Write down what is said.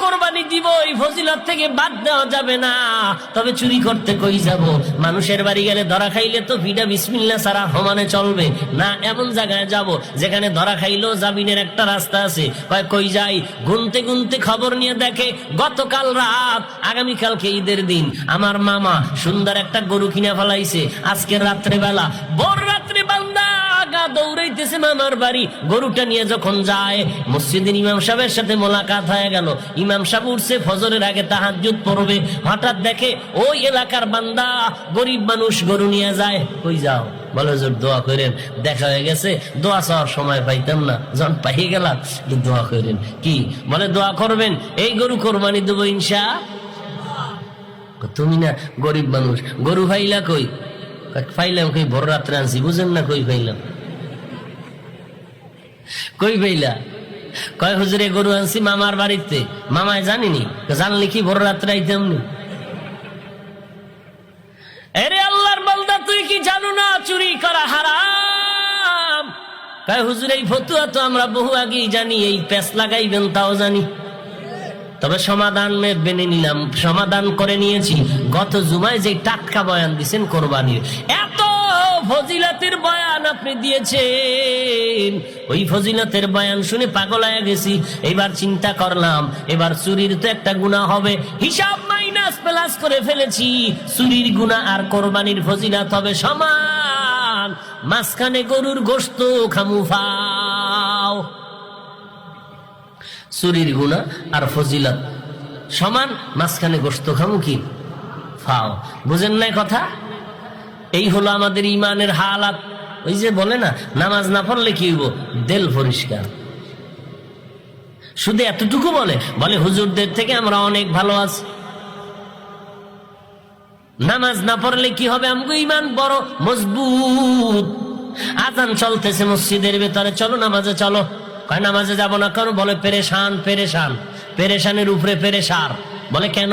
কোরবানি দিব, এই ফজিলত থেকে বাদ দেওয়া যাবে না। তবে চুরি করতে কই যাব? মানুষের বাড়ি গেলে ধরা খাইলে তো ভিডা বিসমিল্লাহ ছাড়া সমানে চলবে না। এমন জায়গায় যাব যেখানে ধরা খাইলেও জামিনের একটা রাস্তা আছে। কই যাই? গুনতে গুনতে খবর নিয়ে দেখে গতকাল রাত, আগামীকালকে ঈদের দিন, আমার মামা সুন্দর একটা গরু কিনে ফেলাইছে। আজকের রাত্রে বেলা, ভোর রাত্রে বান্দা দৌড়াইতেছে মামার বাড়ি। গরুটা নিয়ে যখন যায়, মসজিদের ইমাম সাহেবের সাথে মোলাকাত হয়ে গেল। ইমাম সাহেব উঠছে ফজরের আগে, তাহাজ্জুদ পড়বে। হঠাৎ দেখে ওই এলাকার বান্দা, গরিব মানুষ, গরু নিয়ে যায়। কই যাও? বলে হুজুর দোয়া করেন, দেখা হয়ে গেছে, দোয়া চাওয়ার সময় পাইতাম না, যখন পাইয়ে গেলাম দোয়া করেন। কি বলে? দোয়া করবেন, এই গরু কোরবানি দেবো ইনশা। তুমি না গরিব মানুষ, গরু ফাইলা কই? ফাইলাম কই? ভোর রাত্রে আনছি। বুঝেন না? কই ফাইলাম? কই ফাইলা? কয় হুজুরে গরু আনছি মামার বাড়িতে। মামায় জানিনি? জানলে কি ভোর রাত্রে আইতাম নি? আরে আল্লাহর বান্দা, তুই কি জানো না চুরি করা হারাম? কয় হুজুর এই ফতুয়া তো আমরা বহু আগেই জানি, এই পেস লাগাইবেন তাও জানি। তবে সমাধান মেনে নিলাম, সমাধান করে নিয়েছি। গত জুমায় যে টাটকা বয়ান দিয়েছেন কোরবানির, এত ফজিলতের বয়ান আপনি দিয়েছেন, ওই ফজিলতের বয়ান শুনে পাগল হয়ে গেছি। এবার চিন্তা করলাম, এবার চুরির তো একটা গুনাহ হবে, হিসাব মাইনাস প্লাস করে ফেলেছি। চুরির গুনাহ আর কোরবানির ফজিলত হবে সমান। মাঝখানে গরুর গোশত খামু ফাও। চুরির গুনাহ আর ফজিলত সমান, মাঝখানে গোশত খামু কি ফাও। বুঝেন না কথা? এই হলো আমাদের ইমানের হালাত। ওই যে বলে না, নামাজ না পড়লে কি হইব? দিল পরিষ্কার। শুধু এতটুকু বলে হুজুরদের থেকে আমরা অনেক ভালো আছি। নামাজ না পড়লে কি হবে? আমগো ইমান বড় মজবুত। আজান চলতেছে মসজিদের ভেতরে, চলো নামাজে চলো। কয় নামাজে যাব না কেন? বলে পেরেশান, পেরেশান, পেরেশানের উপরে পেরেশান। বলে কেন?